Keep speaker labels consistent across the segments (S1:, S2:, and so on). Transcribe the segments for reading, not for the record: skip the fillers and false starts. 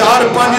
S1: 4-5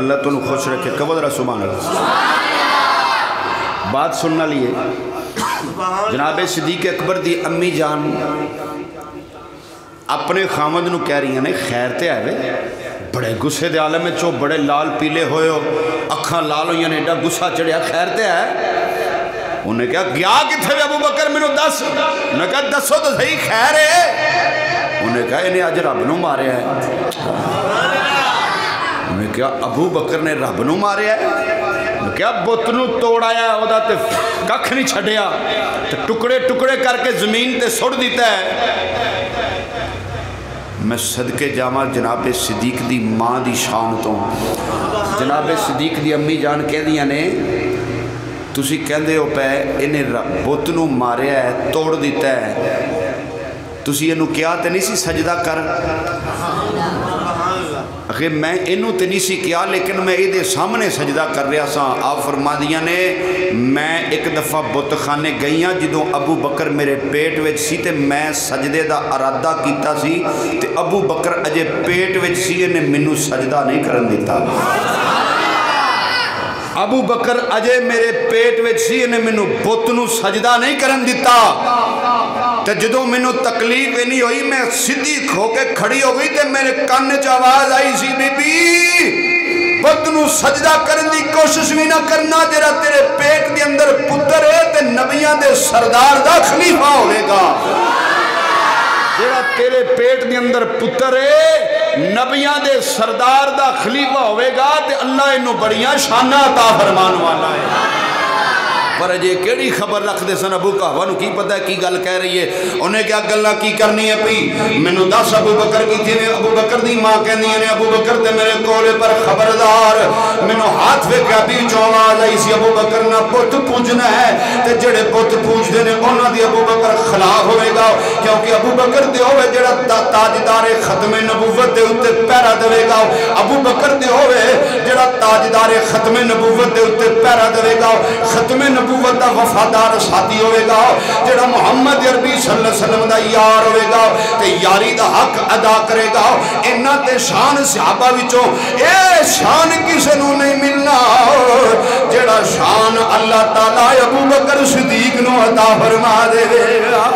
S1: اللہ تمہیں خوش رکھے قبض رہا سبحان اللہ بات سننا لیے جناب صدیق اکبر دی امی جان اپنے خامد نو کہہ رہی ہیں خیر تے آئے بڑے گسے دے عالم میں چو بڑے لال پیلے ہوئے ہو اکھاں لال ہوئی ہیں ایڈا گسا چڑھیا خیر تے آئے انہیں کہا گیا کتھے ابو بکر میں نو دس انہیں کہا دسو تو صحیح خیر ہے انہیں کہا انہیں آج رب نو مارے ہے انہیں کہا ابو بکر نے رب نو مارے ہے انہیں کہا بتنو توڑایا ہے ودا تے ککھ نہیں چھڑیا تے ٹکڑے ٹکڑے کر کے زمین تے سڑ دیتا ہے میں صدقے جامع جناب صدیق دی ماں دی شان تو جناب صدیق دی امی جان کہہ دیا نے تسی کہندے ہو پہ انہیں بتنو ماریا ہے توڑ دیتا ہے تسی انہوں کیا تے نہیں سی سجدہ کر اخیر میں انہوں تے نہیں سی کیا لیکن میں ایدے سامنے سجدہ کر رہا سا آپ فرما دیا نے میں ایک دفعہ بت خانے گئیاں جدوں ابو بکر میرے پیٹ وچ سی تے میں سجدے دا ارادہ کیتا سی تے ابو بکر اجے پیٹ وچ سی انہیں منو سجدہ نہیں کرن دیتا ابو بکر اجے میرے پیٹ وچ سی انہیں منو بتنو سجدہ نہیں کرن دیتا تے جدوں منو تکلیف نہیں ہوئی میں صدیق ہو کے کھڑی ہو گئی تے میرے کان وچ آواز آئی سی بی بی بتنو سجدہ کرن دی کوشش بھی نہ کرنا جڑا تیرے پیٹ دے اندر پتر ہے تے نبیاں دے سردار دا خلیفہ ہوئے گا جڑا تیرے پیٹ دے اندر پتر ہے نبیاں دے سردار دا خلیفہ ہوئے گا تے اللہ انہوں بڑیاں شانہ عطا فرمان والا ہے پر اجے کیڑی خبر رکھ دے سن ابو کہوہ نو کی پتہ ہے کی گل کہہ رہی ہے انہیں کیا گلہ کی کرنی ہے پی میں نو دس ابو بکر کی تھی ابو بکر دی ماں کہنی ہے ابو بکر تے میرے کولے پر خبردار میں نو ہاتھ وے کیا بھی چوآز آئی سی ابو بکر نہ پوت پوجنا ہے تے جڑے پوت پوج دینے انہاں دی ابو بکر خلاف ہوئے گا کیونکہ ابو بکر دے ہوئے جڑا تاجدار ختم نبوت دے اتے پیرا دے گا ابو بکر دے ہوئے جڑا تاجدار ختم نبوت دے اتے پیرا دے گا ختم نبوت دا وفادار ساتھی ہوئے گا جڑا محمد عربی صلی اللہ علیہ وسلم دا یار ہوئے گا تے یاری دا حق ادا کرے گا انہاں تے شان صحابہ وچوں اے شان کسے نو نہیں ملنا جڑا شان اللہ تعالیٰ ابو بکر صدیق نو عطا فرما دے گا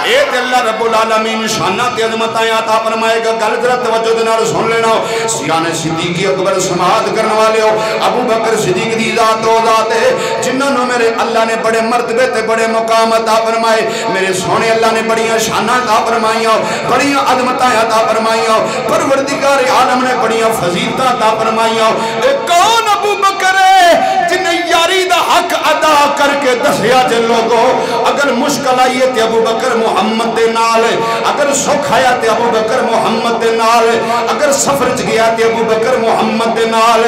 S1: اے تے اللہ رب العالمین شانہ تے عظمت آیا عطا فرمائے گا گل ذرا توجہ دے نال سن لینا سیانے صدیقی اکبر سماعت کرنے والے ہو ابو بکر صدیق دی ذات و ذات ہے جنہوں نے میرے اللہ نے بڑے مرتبے تے بڑے مقام عطا فرمائے میرے سونے اللہ نے بڑیاں شانہ عطا فرمائیاں بڑیاں عظمتاں عطا فرمائیاں پروردگار عالم نے بڑیاں فضیلتاں عطا فرمائیاں اے کون ابو بکر ہے جنہیں یاری دا حق ادا کر کے دسیا جن لوگوں اگر مشکل آئیے تے ابو بکر محمد دے نال اگر سکھ آیا تے ابو بکر محمد دے نال اگر سفر چ گیا تے ابو بکر محمد دے نال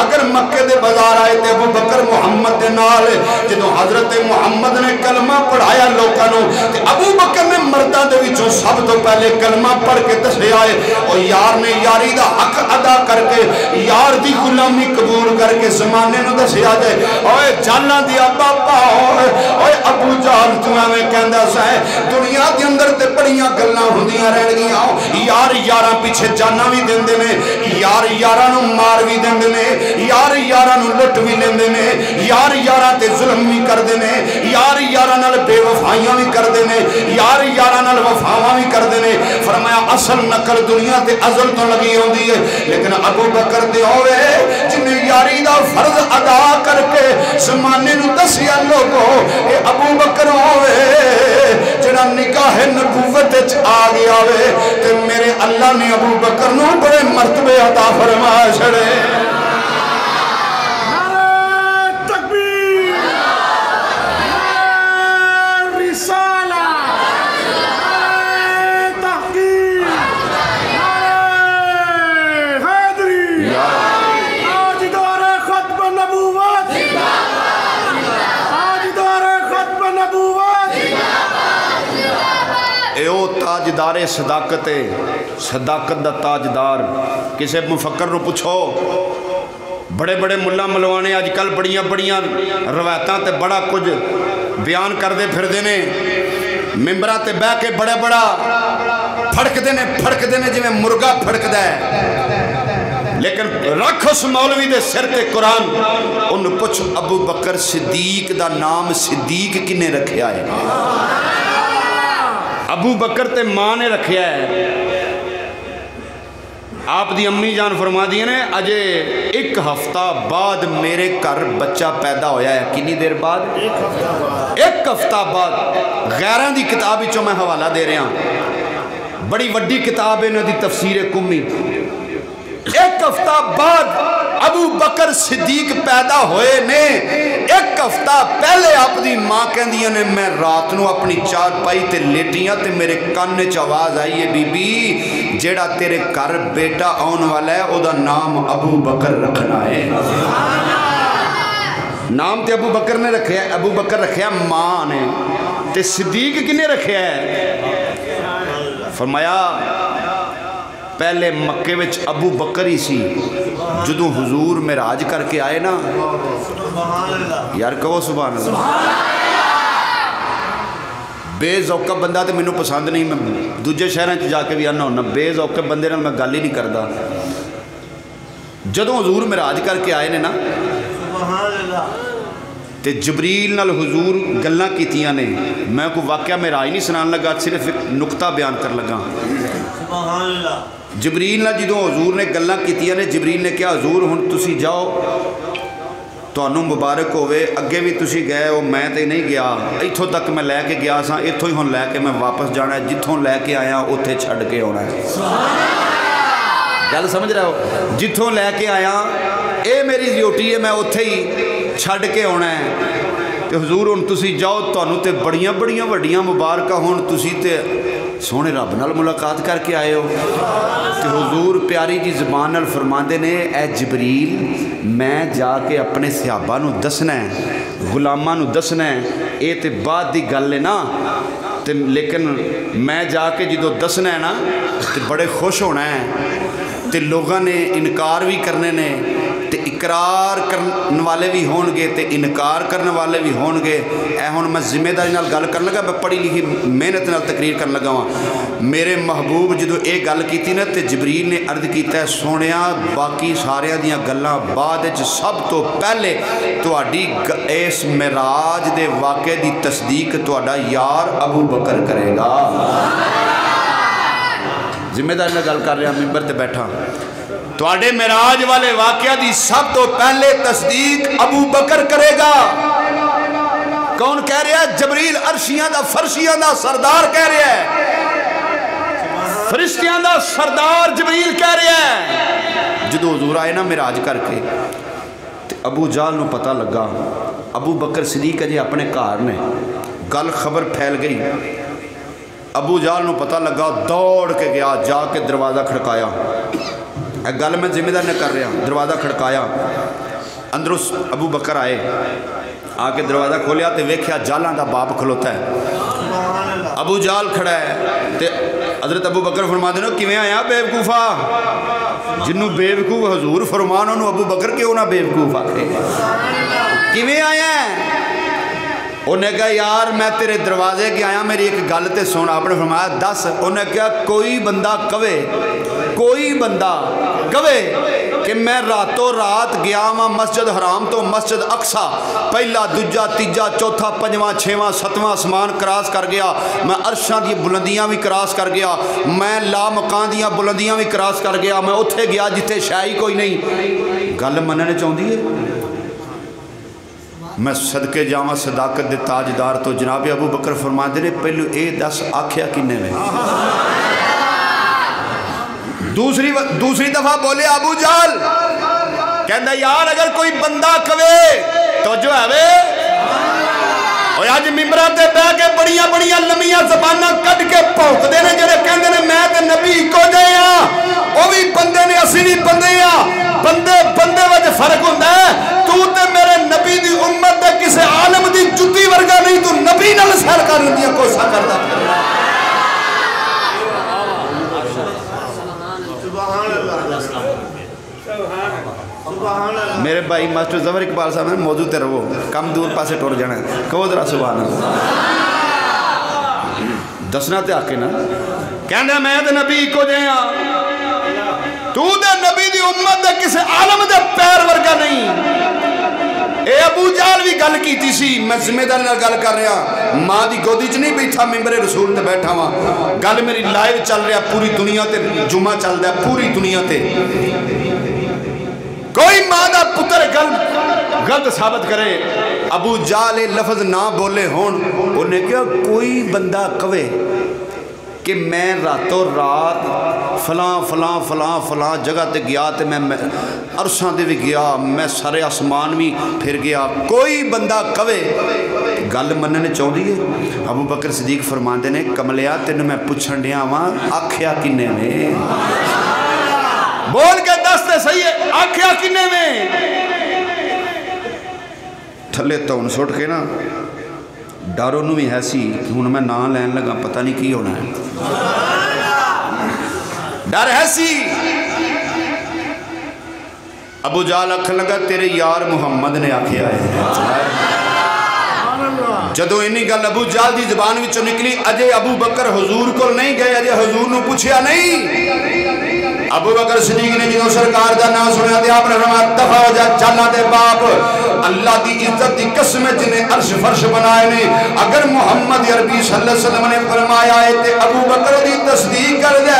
S1: اگر مکے دے بازار آئے تے ابو بکر محمد دے نال جدوں حضرت محمد نے کلمہ پڑھایا لوکاں نو تے ابو بکر نے مرداں دے وچوں سب تو پہلے کلمہ پڑھ کے دسیا ہے او یار نے یاری دا حق ادا کر کے یار دی غلامی قبول کر کے زمانے نو دسیا جائے اوے جانا دیا باپا اوے ابو جہل تو میں کہندا سا دنیا دے اندر تے بڑیاں گلاں ہوندیاں رہن گیاں یار یاراں پیچھے جانا بھی دیندے نے یار یاراں نو مار بھی دیندے نے یار یاراں نو لٹ بھی لیندے نے یار یاراں تے ظلم بھی کردے نے یار یاراں نال بے وفائیاں بھی کردے نے یار یاراں نال وفاواں بھی کردے نے فرمایا اصل نقل دنیا تے ازل تو لگی ہوندی ہے لیکن ابو بکر دے ہوئے جن یاری دا فرض ادا کر کے زمانے نو دسیا لوگو اے ابو بکر ہوئے جڑا نگاہ نبوت آ گیا وے تے میرے اللہ نے ابو بکر نو بڑے مرتبے عطا فرما چھڑے تاجدار صداقت صداقت دا تاجدار کسے مفکر رو پوچھو بڑے بڑے ملا ملوانے آج کل بڑیاں بڑیاں روایتاں تے بڑا کچھ بیان کر دے پھر دینے ممبرہ تے بہ کے بڑے بڑا پھڑک دینے جو میں مرگا پھڑک دے لیکن رکھ اس مولوی دے سر تے قرآن، انہوں پوچھ ابو بکر صدیق دا نام صدیق کنے رکھیا ہے؟ ابو بکر تے ماں نے رکھیا ہے۔ آپ دی امی جان فرما دیئے نے اجے 1 ہفتہ بعد میرے گھر بچہ پیدا ہویا ہے۔ کنی دیر بعد؟ 1 ہفتہ بعد۔ غیران دی کتاب وچوں میں حوالہ دے رہا ہوں، بڑی وڈی کتاب ہے نا دی تفسیر کمی۔ 1 ہفتہ بعد ابو بکر صدیق پیدا ہوئے نے، 1 ہفتہ پہلے آپ دی ماں کہندیاں نے میں رات نو اپنی چار پائی تے لیٹیاں تے میرے کان چ آواز آئی ہے بی بی جیڑا تیرے گھر بیٹا آن والا ہے او دا نام ابو بکر رکھنا ہے۔ نام تے ابو بکر نے رکھیا ہے، ابو بکر رکھیا ماں نے، تے صدیق کنے رکھیا ہے؟ فرمایا پہلے مکے وچ ابو بکر ہی سی، جدوں حضور معراج کر کے آئے نا، یار کہو سبحان اللہ۔ بے ذوقہ بندہ تو مینوں پسند نہیں، میں دوجے شہراں چ جا کے بھی آنا ہونا، بے ذوقہ بندے نال میں گل ہی نہیں کردا۔ جدوں حضور معراج کر کے آئے نے نا تے جبریل نال حضور گلاں کیتیاں نے، میں کوئی واقعہ معراج نہیں سنان لگا، صرف ایک نقطہ بیان کر لگا۔ جبریل نال جدوں حضور نے گلاں کیتیاں نے، جبریل نے کہا حضور ہن تسی جاؤ، تانوں مبارک ہوئے، اگے بھی تسی گئے ہو، میں تے نہیں گیا، ایتھوں تک میں لے کے گیا ساں، ایتھوں ہی ہن لے کے میں واپس جانا ہے، جتھوں لے کے آیا اوتھے چھڈ کے آنا ہے۔ گل سمجھ رہے ہو؟ جتھوں لے کے آیا اے میری ڈیوٹی ہے، میں اوتھے ہی چھڈ کے آنا ہے۔ تے حضور ہن تسی جاؤ، تانوں تے بڑیاں بڑیاں وڈیاں مبارکاں ہون، تسی تے سونے رب نال ملاقات کر کے آئے ہو۔ تے حضور پیاری جی زبان نال فرماندے نے اے جبریل میں جا کے اپنے صحابہ نو دسنا ہے، غلاماں نو دسنا ہے، اے تے بعد دی گل ہے نا، تے لیکن میں جا کے جدو دسنا ہے نا تے بڑے خوش ہونا ہے، تے لوگاں نے انکار بھی کرنے نے، تے اقرار کرنے والے بھی ہون گے تے انکار کرنے والے بھی ہون گے۔ اے ہن میں ذمہ داری نال گل کرن لگا، میں پڑھی لکھی محنت نال تقریر کرن لگا ہاں۔ میرے محبوب جدو اے گل کیتی نا تے جبریل نے عرض کیتا ہے سونیا باقی ساریاں دیاں گلاں بعد وچ سب تو پہلے تہاڈی اس معراج دے واقعے دی تصدیق تہاڈا یار ابو بکر کرے گا۔ ذمہ داری نال گل کر رہا، ممبر تے بیٹھا، تواڈے معراج والے واقعہ دی سب تو پہلے تصدیق ابو بکر کرے گا۔ کون کہہ رہا ہے؟ جبریل عرشیاں دا فرشیاں دا سردار کہہ رہا ہے، فرشتیاں دا سردار جبریل کہہ رہا ہے۔ جدو حضور آئے نا معراج کر کے تے ابو جہل نو پتہ لگا ابو بکر صدیق اجے اپنے گھر نے، گل خبر پھیل گئی، ابو جہل نو پتہ لگا، دوڑ کے گیا، جا کے دروازہ کھڑکایا، اے گل میں ذمہ دار نہ کر رہا، دروازہ کھڑکایا، اندروں ابو بکر آئے، آ کے دروازہ کھولیا تے ویکھیا جالاں دا باپ کھلوتا ہے، ابو جہل کھڑا ہے، تے حضرت ابو بکر فرما دینا کیویں آیا بیوقوفا، جنوں بیوقوف حضور فرمان انہوں ابو بکر کیوں نہ بیوقوف آکھے، کیویں آیا ہے؟ انہیں کہا یار میں تیرے دروازے کے آیا، میری ایک گل تے سن، آپ نے فرمایا دس، انہیں کہا کوئی بندہ کہے کہ میں راتوں رات گیا ہاں مسجد حرام تو مسجد اقصی، پہلا دوجا تیجا چوتھا پنجواں چھواں ستواں آسمان کراس کر گیا، میں عرشاں دی بلندیاں بھی کراس کر گیا، میں لا مکان دیاں بلندیاں بھی کراس کر گیا، میں اتھے گیا جتھے شاہی کوئی نہیں، گل مننے چاہندی ہے؟ میں صدقے جاواں صداقت دے تاجدار تو جناب ابو بکر فرماندے نے پہلو اے دس آکھیا کنے میں؟ دوسری دفعہ بولے ابو جہل کہندا یار اگر کوئی بندہ کہے تو جو ہے وے اور اج ممبراں تے بیٹھ کے بڑیاں بڑیاں لمیاں زباناں کڈ کے بھونکدے نے جڑے کہندے نے میں تے نبی اکو جے ہاں، او بھی بندے نے اسی بھی بندے ہاں، بندے وچ فرق ہوندا ہے، تو تے میرے نبی دی امت تے کسے عالم دی جُتی ورگا نہیں، تو نبی نال سیر کر لیندیاں کوشش کردا میرے بھائی ماسٹر ظفر اقبال صاحب نے موضوع تے رہو، کم دور پاسے ٹر جانا ہے، کہو ذرا سبحان اللہ، دسنا تے آکے نا، کہنا میں تے نبی کو جے ہاں، تو دے نبی دی امت دے کسے عالم دے پیر ورگا نہیں۔ اے ابو جہل بھی گل کیتی سی، میں ذمہ داری نال گل کر رہا، ماں دی گودی چ نہیں بیٹھا، ممبر رسول تے بیٹھا ہوا، گل میری لائیو چل رہا پوری دنیا تے، جمعہ چل رہا پوری دنیا تے۔ کوئی ماں دا پتر غلط ثابت کرے، ابو جہل لفظ نہ بولے ہون، انہیں کیا کوئی بندہ کہے کہ میں راتوں رات فلاں فلاں فلاں فلاں جگہ تے گیا تے میں عرصاں تے بھی گیا، میں سارے آسمان بھی پھر گیا، کوئی بندہ کہے گل مننے چاہتی ہے؟ ابو بکر صدیق فرماندے نے کملیا تینوں میں پوچھن ڈیا واں آکھیا کنے میں؟ بول کے دس تے صحیح ہے، آکھیا کنے میں؟ تھلے تون سٹ کے نا ڈارو نو بھی ہے سی کہ ہوں میں نہ لین لگا پتہ نہیں کی ہونا ہے، ڈر ہے سی۔ ابو جہل آکھن لگا تیرے یار محمد نے آکھیا ہے۔ جدو انہی گل ابو جہل دی زبان وچوں نکلی، اجے ابو بکر حضور کو نہیں گئے، اجے حضور نو پوچھیا نہیں۔ ابو بکر صدیق نے جنہوں سرکار دا نام سنیا دے آپ نے فرمایا دفع ہو جا چالا دے باپ، اللہ دی عزت دی قسم جنہیں عرش فرش بنائے نے، اگر محمد عربی صلی اللہ علیہ وسلم نے فرمایا ہے تے ابو بکر دی تصدیق کر دے،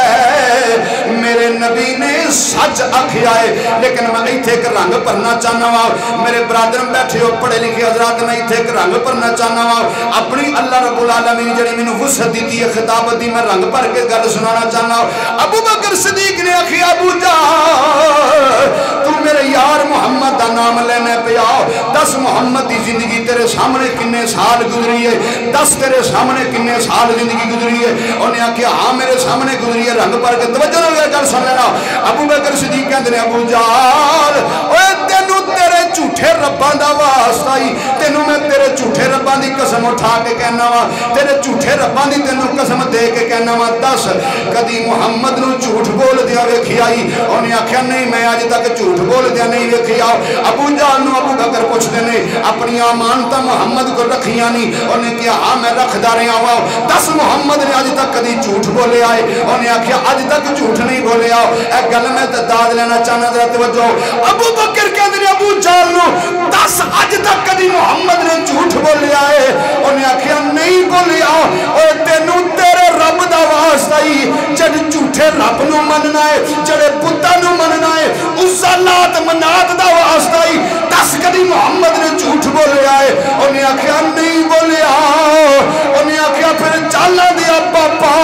S1: میرے نبی نے سچ آکھیا ہے۔ لیکن میں ایتھے ایک رنگ پرنا چاہنا ہوں، میرے برادر بیٹھے ہو پڑھے لکھے حضرات، میں ایتھے ایک رنگ پرنا چاہنا ہوں، اپنی اللہ رب العالمین جڑی میں وسعت دیتی ہے خطابت دی، میں رنگ پر کے گل سنانا چاہنا ہوں۔ ابو بکر صدیق نے آکھی ابو جہل تو میرے یار محمد دا نام لینے پہ آؤ، دس محمد دی زندگی تیرے سامنے کنے سال گزری ہے، دس تیرے سامنے کنے سال زندگی گزری ہے؟ انہیں آکھیا ہاں میرے سامنے گزری ہے، رنگ پر کے توجہ نہ گل سن لینا۔ ابو بکر صدیق کہتے ہیں ابو جہل اوے تینوں تیرے جھوٹے رباں دا واسطہ ہی، تینوں میں تیرے جھوٹے رباں دی قسم اٹھا کے کہنا وا، تیرے جھوٹے رباں دی تینوں قسم دے کے کہنا وا، دس کدی محمد نو جھوٹ بول دیا ویکھی آئی؟ انہیں آکھیا نہیں میں آج تک جھوٹ بول دیا نہیں ویکھی آؤ۔ ابو جہل نو ابو بکر پوچھتے نے اپنی امانتاں محمد کو رکھیاں نہیں؟ انہیں کہا ہاں میں رکھدا رہا ہوں، دس محمد نے آج تک کدی جھوٹ بولے آئے؟ انہیں آکھیا آج تک جھوٹ نہیں بولے آؤ۔ اے گل میں داد لینا چاہنا ذرا توجہ۔ ابو بکر کہتے ہیں ابو جہل نو دس اج تک کدی محمد نے جھوٹ بولے آئے؟ انہیں آکھیا نہیں بولے آؤ، اور تینوں تیرے رب دا واسطہ ہی جڑ جھوٹے رب نو مننا ہے، جڑے بتاں نو مننا ہے، اس لات منات دا واسطہ ہی دس کدی محمد نے جھوٹ بولے آئے؟ انہیں آکھیا نہیں بولے آؤ۔ انہیں آکھیا پھر چالا دیا پاپا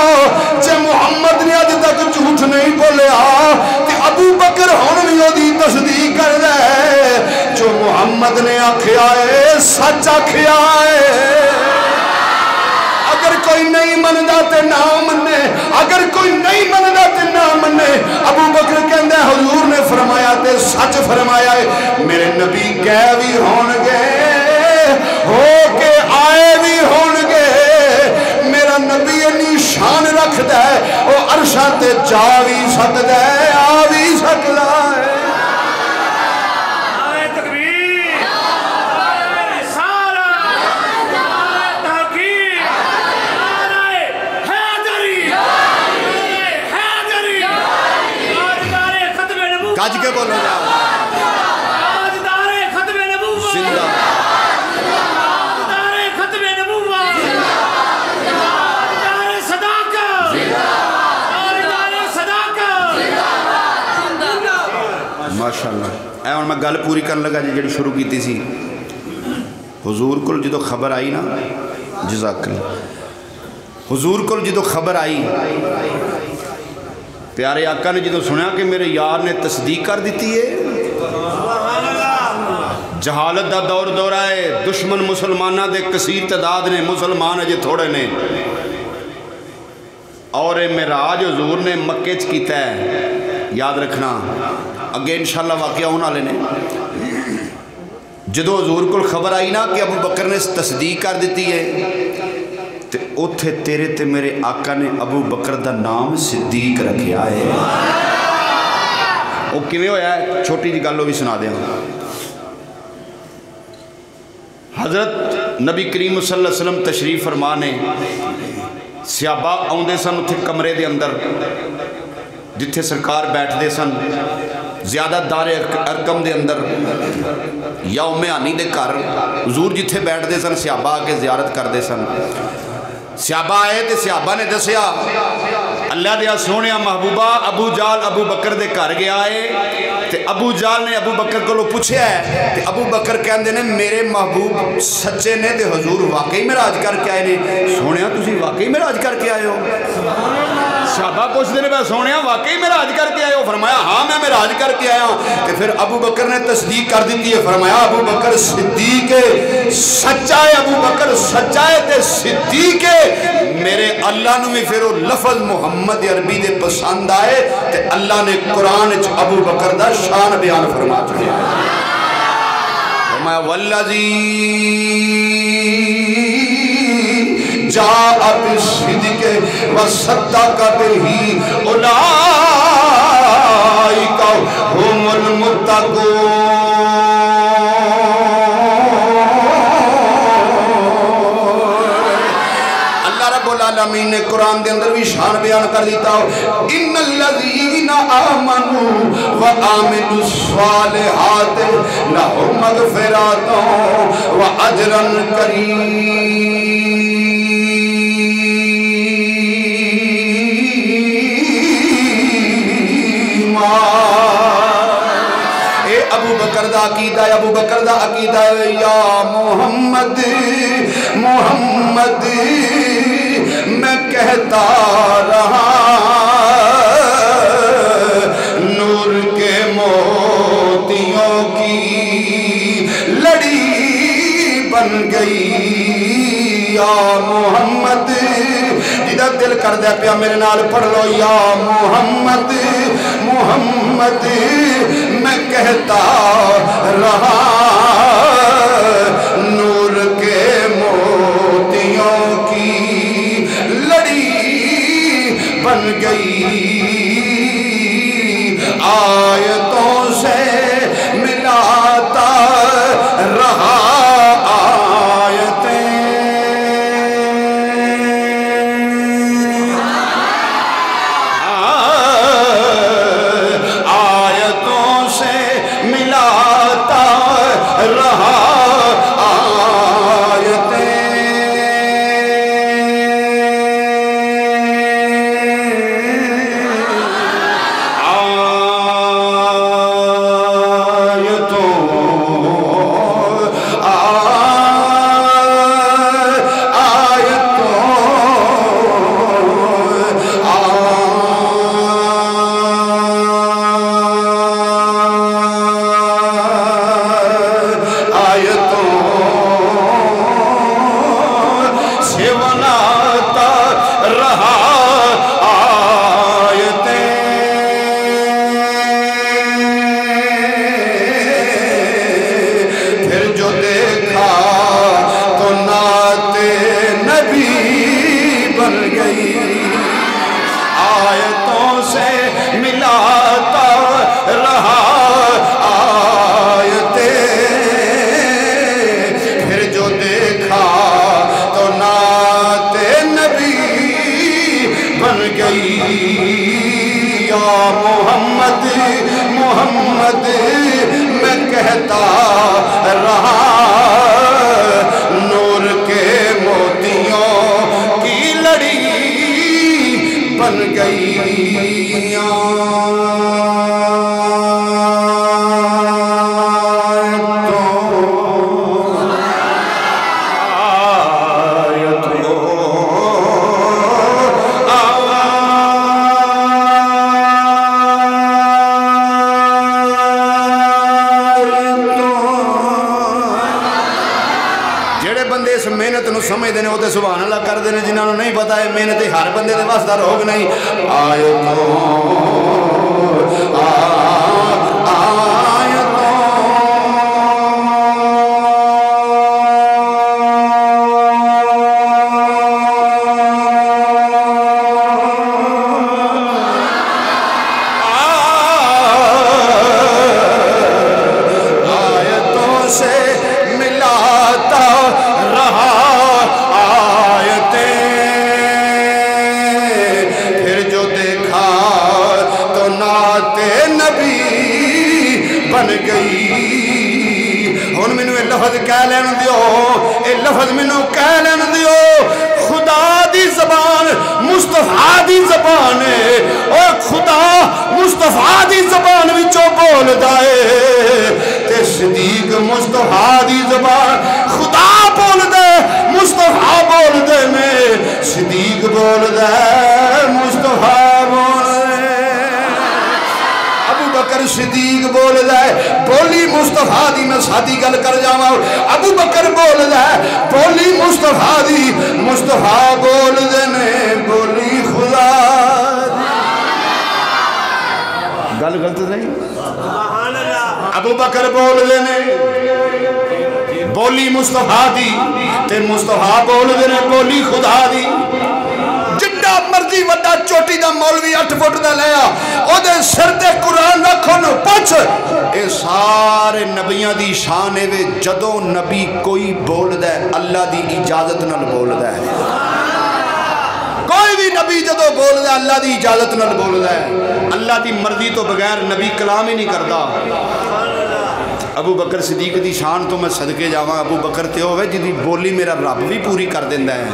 S1: جے محمد نے اج تک جھوٹ نہیں بولے آ تے ابو بکر ہن وی اودی تصدیق کر دے، جو محمد نے آکھیا ہے سچ آکھیا ہے۔ اگر کوئی نہیں مندا تے نہ منے، اگر کوئی نہیں مندا تے نہ منے۔ ابو بکر کہندا ہے حضور نے فرمایا تے سچ فرمایا ہے، میرے نبی کہہ بھی ہون گے ہو کے آئے بھی ہون گے، میرا نبی انی شان رکھدا ہے وہ عرشاں تے جا بھی سکدا ہے آ بھی سکدا ہے۔ کاج کے بولو جا زندہ ماشاءاللہ۔ اے اور میں گل پوری کرن لگا جڑی شروع کیتی سی، حضور کل جدو خبر آئی نا، جزاک اللہ، حضور کل جدو خبر آئی پیارے آقا نے جدو سنیا کہ میرے یار نے تصدیق کر دیتی ہے، جہالت دا دور دورہ ہے، دشمن مسلمانہ دے کثیر تعداد نے، مسلمان اجے تھوڑے نے، اور معراج حضور نے مکے چ کیتا ہے، یاد رکھنا اگے انشاءاللہ واقعہ ہونا لینے۔ جدو حضور کو خبر آئی نا کہ ابو بکر نے تصدیق کر دیتی ہے، تے اوتھے تیرے تے میرے آقا نے ابو بکر دا نام صدیق رکھیا ہے۔ وہ کیویں ہویا ہے چھوٹی جی گل بھی سنا دیا۔ حضرت نبی کریم صلی اللہ علیہ وسلم تشریف فرما نے، صحابہ آؤندے سن اتھے کمرے دے اندر، جتھے سرکار بیٹھتے سن زیادہ دار ارکم دے اندر یا امیانی دے گھر حضور جتھے بیٹھتے سن صحابہ آ کے زیارت کرتے سن. صحابہ آئے تے صحابہ نے دسیا اللہ دیا سونے محبوبہ ابو جال ابو بکر دے گھر گیا ہے تے ابو جال نے ابو بکر کو پوچھیا ہے تے ابو بکر کہندے نے میرے محبوب سچے نے تے حضور واقعی معراج کر کے آئے نے. سونیا تسی واقعی معراج کر کے آئے ہو؟ صحابہ پوچھتے ہیں سونیا واقعی معراج کر کے آئے ہو؟ فرمایا ہاں میں معراج کر کے آیا ہوں. تے پھر ابو بکر نے تصدیق کر دیتی ہے. فرمایا ابو بکر صدیق ہے, سچا ہے, ابو بکر سچا ہے تے صدیق ہے. میرے اللہ نو بھی پھر وہ لفظ محمد عربی دے پسند آئے تے اللہ نے قرآن وچ ابو بکر دا شان بیان فرما چکے. فرمایا والذی جاء بالصدق وصدق به اولئک هم المتقون. العالمین نے قرآن کے اندر بھی شان بیان کر دیتا ہو ان الذین آمنوا وآمنوا الصالحات لهم مغفرات واجر کریم. ابو بکر دا عقیدہ ہے, ابو بکر دا عقیدہ ہے یا محمد محمد میں کہتا رہا نور کے موتیوں کی لڑی بن گئی یا محمد. جدہ دل کر دے پیا میرے نال پڑھ لو یا محمد محمد میں کہتا رہا نور کے موتیوں کی لڑی بن گئی آیتوں سے ملاتا رہا محمد میں کہتا رہا نور کے موتیوں کی لڑی بن گئی. سمجھ دینے ہوتے سبحان اللہ کر دینے جنہوں نے نہیں پتا ہے محنت ہر بندے دے واسطہ روگ نہیں. لین دیو اے لفظ منو کہہ لین دیو خدا دی زبان مصطفیٰ دی زبان ہے او خدا مصطفیٰ دی زبان وچوں بول دائے تے صدیق مصطفیٰ دی زبان خدا بول دے مصطفیٰ بول دے میں صدیق بول دے مصطفیٰ بول دے ابو بکر صدیق بول دے بولی مصطفیٰ دی میں ساتھی گل کر جاواں ابو بکر بول دے بولی مصطفیٰ دی مصطفیٰ بول دے نے بولی خدا گل غلط نہیں ابو بکر بول دے نے بولی مصطفیٰ دی تے مصطفیٰ بول دے نے بولی خدا دی جنڈا مرضی وڈا چوٹی دا مولوی 8 فٹ دا لیا او دے سر تے قرآن رکھو نو پچھ اے سارے نبیاں دی شان ہے وے جدوں نبی کوئی بول دے اللہ دی اجازت نال بول دے کوئی بھی نبی جدو بول دے اللہ دی اجازت نال بول دے اللہ دی مرضی تو بغیر نبی کلام ہی نہیں کردا ابو بکر صدیق دی شان تو میں صدقے جاواں ابو بکر تے ہوئے جدی بولی میرا رب بھی پوری کر دیندا ہے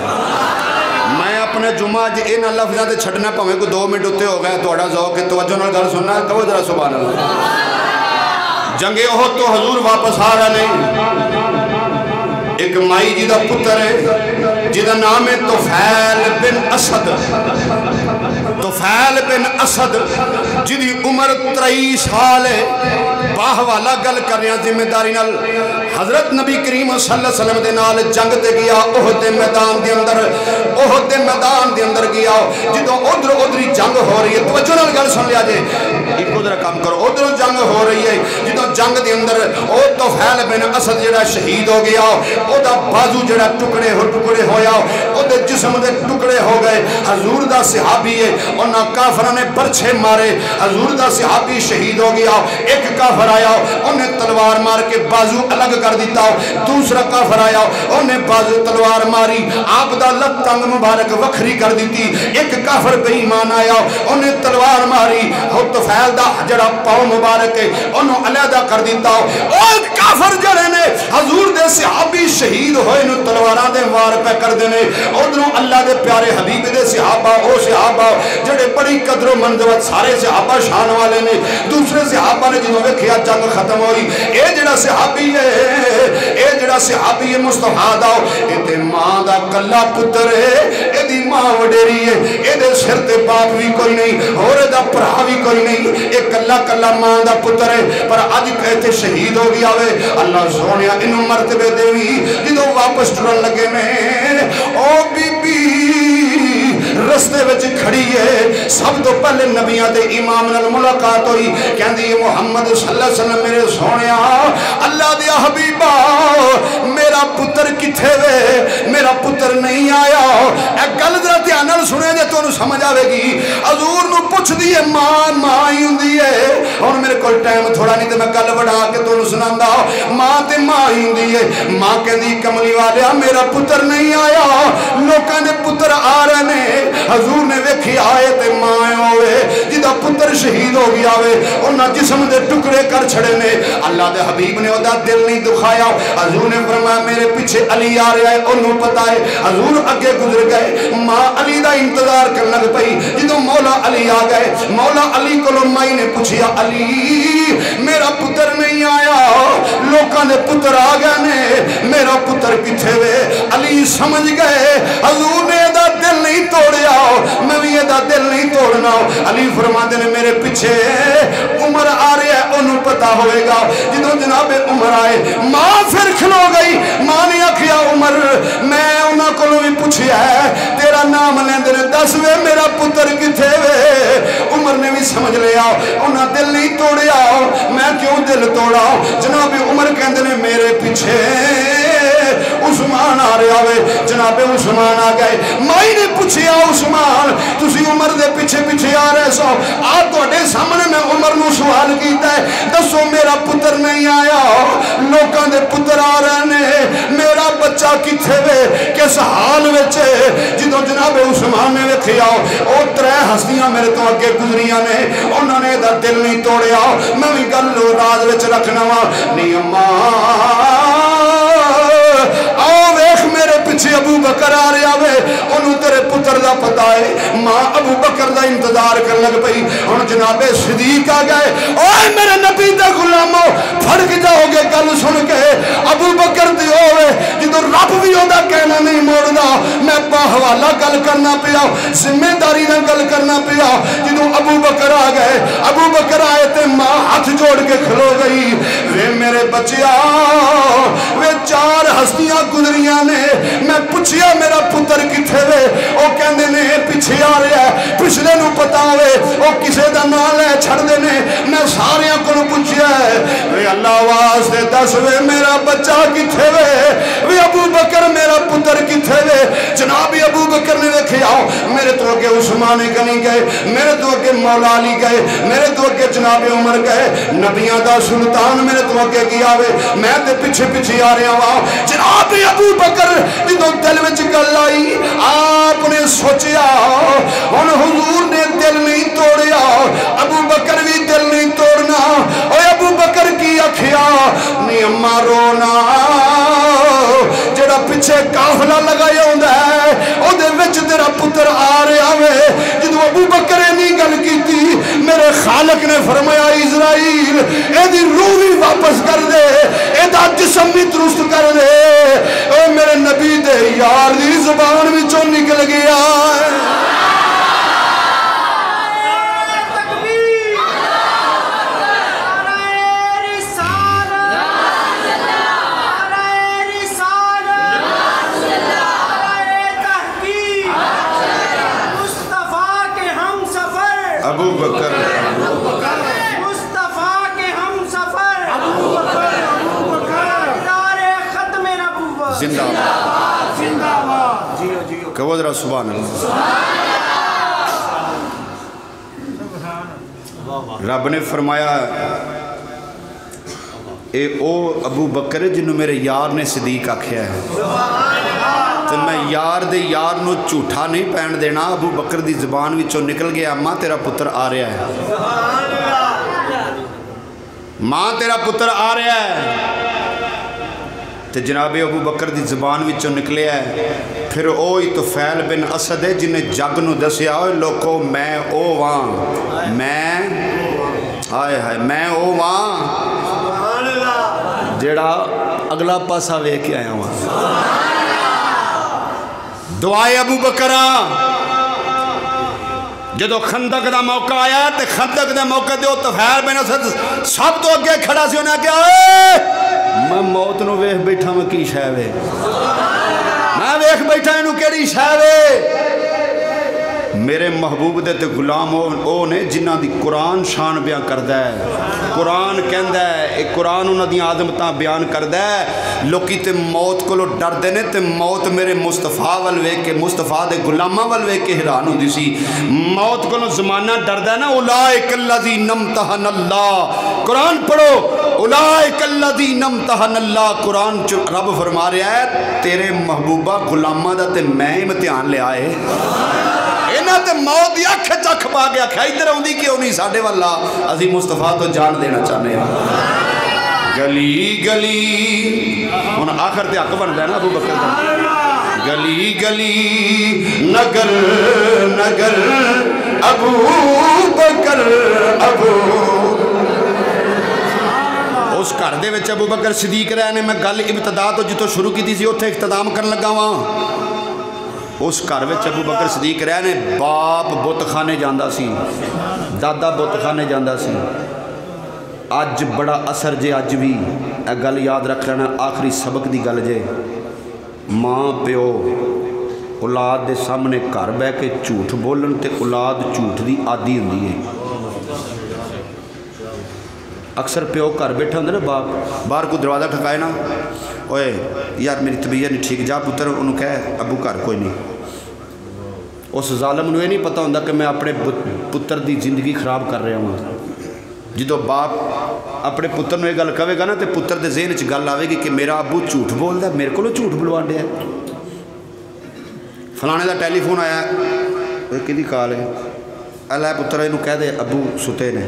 S1: میں اپنے جمعہ انہاں لفظاں تے چھڈنا پاویں کوئی 2 منٹ اتے ہو گئے تہاڈا ذوق توجہ نال گل سننا کہو ذرا سبحان اللہ جنگ احد تو حضور واپس آ رہے نہیں ایک مائی جی دا پتر ہے جی دا نام ہے طفیل بن اسد طفیل بن اسد جی دی عمر 23 سال ہے باہ والا گل کر رہے ہیں ذمہ داری نال حضرت نبی کریم صلی اللہ علیہ وسلم دے نال جنگ تے گیا احد دے میدان دے اندر گیا جدوں ادھر جنگ ہو رہی ہے توجہ نال گل سن لیا جے ایک ادھر کام کرو ادھر جنگ ہو رہی ہے جدوں جنگ دے اندر او طفیل بن اسد جڑا شہید ہو گیا او دا بازو جڑا ٹکڑے ہویا او دے جسم دے ٹکڑے ہو گئے حضور دا صحابی ہے انہاں کافراں نے برچھے مارے حضور دا صحابی شہید ہو گیا ایک کافر آیا انہیں تلوار مار کے بازو الگ کر دیتا دوسرا کافر آیا انہیں بازو تلوار ماری آپ دا لت تنگ مبارک وکھری کر دیتی ایک کافر بے ایمان آیا انہیں تلوار ماری طفیل دا جڑا پاؤں مبارک ہے انہوں علیحدہ کر دیتا اور کافر جڑے نے حضور دے صحابی شہید ہوئے نو تلواراں دے وار پہ کر دینے ادھروں اللہ دے پیارے حبیب دے صحابہ او صحابہ جڑے بڑی قدر و منزلت سارے صحابہ شان والے نے دوسرے صحابہ نے جنہوں ویکھیا جنگ ختم ہوئی اے جڑا صحابی ہے مصطفیٰ دا اے تے ماں دا کلا پتر ہے اے دی ماں وڈیری ہے اے دے سر تے باپ بھی کوئی نہیں اور دا بھرا بھی کوئی نہیں اے کلا ماں دا پتر ہے پر اج کہتے شہید ہو گیا وے اللہ سونیا انہوں مرتبے دیوی جدوں واپس ٹرن لگے میں او بی بی رستے وچ کھڑی ہے سب تو پہلے نبیاں دے امام نال ملاقات ہوئی کہندی محمد صلی اللہ علیہ وسلم میرے سونیا اللہ دے حبیبا میرا پتر کتھے وے میرا پتر نہیں آیا اے گل ذرا دھیان نال سنے جے تانوں سمجھ آوے گی حضور نو پوچھ دی ہے ماں ہی ہوندی ہے اور میرے کول ٹائم تھوڑا نہیں تے میں گل بڑھا کے تانوں سناندا ماں تے ماں ہی ہوندی ہے ماں کہندی کملی والیا میرا پتر نہیں آیا لوکاں دے پتر آ رہے نے حضور نے ویکھی آئے تے ماں ہوئے جدا پتر شہید ہو گیا ہوئے انہاں جسم دے ٹکڑے کر چھڑے نے اللہ دے حبیب نے ادا دل نہیں دکھایا حضور نے فرمایا میرے پیچھے علی آ رہا ہے انہوں پتا ہے حضور اگے گزر گئے ماں علی دا انتظار کر لگ پئی جدوں مولا علی آ گئے مولا علی کو مائی نے پوچھیا علی میرا پتر نہیں آیا لوکاں دے پتر آ گئے نے میرا پتر کتھے وے علی سمجھ گئے حضور نے ادا دل نہیں توڑیا میں بھی ادا دل نہیں توڑنا علی فرماتے نے میرے پیچھے عمر آ رہے ہیں انہوں پتا ہوئے گا جدوں جناب عمر آئے ماں پھر کھلو گئی ماں نے آکھیا عمر میں انہاں کو بھی پوچھیا ہے تیرا نام لیندے نے دس وے میرا پتر کتھے وے عمر نے بھی سمجھ لیا انہاں دل نہیں توڑیا میں کیوں دل توڑا جناب عمر کہندے نے میرے پیچھے عثمان آ رہا ہوئے جناب عثمان آ گئے مائی نے پوچھیا عثمان تسی عمر دے پیچھے پیچھے آ رہے سو آج توڑے سامنے میں عمر نو سوال کیتا ہے دسو میرا پتر نہیں آیا لوکاں دے پتر آ رہے نے میرا بچہ کتھے وے کس حال وچے جدوں جناب عثمان نے ویکھیا او 3 ہستیاں میرے تو اگے گزریاں نے انہوں نے دا دل نہیں توڑیا میں بھی گل راز وچ رکھنا وا نہیں اماں پیچھے ابو بکر آ رہا وے انہوں تیرے پتر دا پتا ہے ماں ابو بکر دا انتظار کر لگ پئی ہن جناب صدیق آ گئے اوے میرے نبی دا غلامو پھڑک جاؤ گے گل سن کے ابو بکر دی ہوے جدوں رب بھی اوندا کہنا نہیں موڑدا میں با حوالہ گل کرنا پیا ذمہ داری نال گل کرنا پیا جدوں ابو بکر آ گئے ابو بکر آئے تے ماں ہاتھ جوڑ کے کھلو گئی وے میرے بچیا وے 4 ہستیاں گزریاں نے میں پوچھیا میرا پتر کتھے وے او کہندے نے پیچھے آ رہا ہے پچھلے نو پتا ہوئے او کسے دا نام لے چھڑ دے نے میں ساریاں کو پوچھیا ہے وے اللہ واسطے دس وے میرا بچہ کتھے وے وے ابو بکر میرا پتر کتھے وے جناب ابو بکر نے دیکھیا میرے تو اگے عثمان غنی گئے میرے تو اگے مولا علی گئے میرے تو اگے جناب عمر گئے نبیاں دا سلطان میرے تو اگے کیا وے میں تے پیچھے پیچھے آ رہا ہوں جناب ابو بکر جدوں دل وچ گل آئی آپ نے سوچیا ہن حضور نے دل نہیں توڑیا ابو بکر بھی دل نہیں توڑنا اوے ابو بکر کی آکھیا نی اماں رونا جڑا پیچھے قافلہ لگایا ہوندا ہے او دے وچ تیرا پتر آ رہا وے جدوں ابو بکر نے گل کیتی میرے خالق نے فرمایا اسرائیل اے دی روح بھی واپس کر دے اے دا جسم بھی درست کر دے اے میرے نبی دے یار دی زبان وچوں نکل گیا ابو بکر
S2: مصطفیٰ کے ہم سفر ابو بکر دار ختم نبوت
S1: زندہ باد
S2: زندہ باد جیو جیو
S1: کہو ذرا سبحان اللہ رب نے فرمایا اے او ابو بکر جنہوں میرے یار نے صدیق آکھیا ہے تو میں یار دے یار نو جھوٹا نہیں پہن دینا ابو بکر دی زبان وچوں نکل گیا ماں تیرا پتر آ رہا ہے ماں تیرا پتر آ رہا ہے تو جناب ابو بکر دی زبان وچوں نکلے ہے پھر اوہی طفیل بن اسد ہے جنہیں جگ نو دسیا ہوئے لوکو میں او وہاں میں آئے ہائے میں او وہاں جیڑا اگلا پاسا وے کے آیا وہاں دعائے ابو بکرہ جدو خندق دا موقع آیا تے خندق دا موقع دیو طفیل بن اسد سب تو اگے کھڑا سی انہیں کیا میں موت نو ویخ بیٹھا میں کی شے وے میں ویخ بیٹھا انہوں کیڑی شے وے میرے محبوب دے تے غلام او نے جنہ دی قرآن شان بیان کردہ ہے قرآن کہندہ ہے ایک قرآن انہوں دی عظمتاں بیان کردہ ہے لوکی تے موت کو لو ڈر دینے تے موت میرے مصطفیٰ والوے کے مصطفیٰ دے غلامہ والوے کے حیران ہو دی سی موت کو لو زمانہ ڈر دے نا اولائک الذین امتحن اللہ قرآن پڑھو اولائک الذین امتحن اللہ قرآن رب فرما رہا ہے تیرے محبوبہ غلامہ دا تے میں امتحان لے آئے اینا تے موت دی اکھ چکھ پا گیا کھائی تے رہوں دی کیوں نہیں ساڑھے والا عظیم مصطفیٰ تو جان دینا چاہنے ہیں گلی گلی انہاں آخر تے حق بن دے نا ابو بکر دا گلی گلی نگر نگر ابو بکر ابو اس گھر دے وچ ابو بکر صدیق رہے نے میں گل ابتدا تو جتوں شروع کی تھی سی اوتھے اختتام کرن لگا ہاں اس گھر وچ ابو بکر صدیق رہے نے باپ بت خانے جاندا سی دادا بت خانے جاندا سی اج بڑا اثر جے اج بھی اے گل یاد رکھ لینا آخری سبق دی گل جے ماں پیو اولاد دے سامنے گھر بہ کے جھوٹ بولن تے اولاد جھوٹ دی عادی ہوندی ہے اکثر پیو گھر بیٹھا ہوندے نا باپ باہر کو دروازہ ٹھکائے نا اوئے یار میری طبیعت نہیں ٹھیک جا پتر انہوں کہے ابو گھر کوئی نہیں اس ظالم نو یہ نہیں پتا ہوندا کہ میں اپنے پتر دی زندگی خراب کر رہا ہوں جدو باپ اپنے پتر نو یہ گل کہے گا نا تے پتر دے ذہن وچ گل آوے گی کہ میرا ابو جھوٹ بولدا میرے کو جھوٹ بلوان دیا فلانے دا ٹیلی فون آیا یہ کدی کال ہے اللہ پتر اینو کہہ دے ابو ستے نے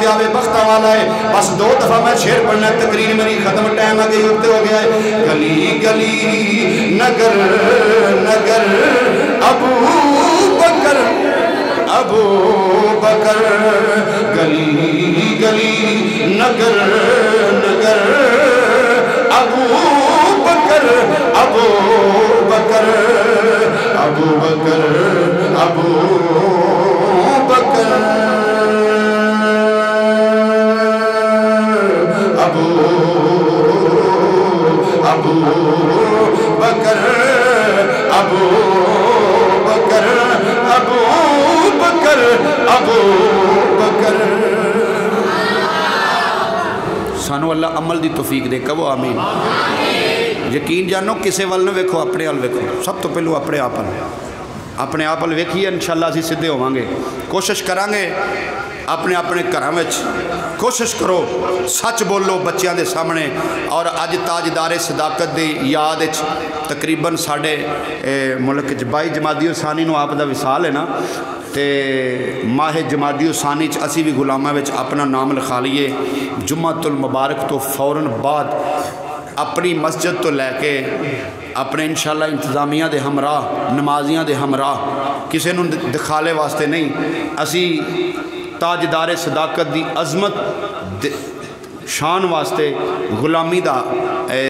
S1: تے آوے بختہ والا ہے بس 2 دفعہ میں شعر پڑھنا ہے تقریر میری ختم ٹائم آگے اٹھتے ہو گیا ہے گلی گلی نگر نگر ابو بکر ابو بکر گلی گلی نگر نگر ابو بکر ابو بکر ابو بکر ابو بکر ابو ابو بکر ابو بکر ابو بکر ابو بکر سانو اللہ عمل دی توفیق دے کہو آمین یقین جانو کسے وال نہ ویکھو اپنے وال ویکھو سب تو پہلو اپنے آپ ال ویکھیے انشاءاللہ اسی سدھے ہوواں گے کوشش کران گے اپنے گھراں وچ کوشش کرو سچ بولو بچیاں دے سامنے اور اج تاجدار صداقت دی یاد وچ تقریباً ساڈے ملک 22 جمادی الثانی نو آپ دا وصال ہے نا تے ماہ جمادی الثانی چ اسی بھی غلاماں وچ اپنا نام لکھا لیے جمعۃ المبارک تو فوراً بعد اپنی مسجد تو لے کے اپنے انشاءاللہ انتظامیہ دے ہمراہ نمازیاں دے ہمراہ کسے نو دکھالے واسطے نہیں اسی تاجدار صداقت دی عظمت شان واسطے غلامی دا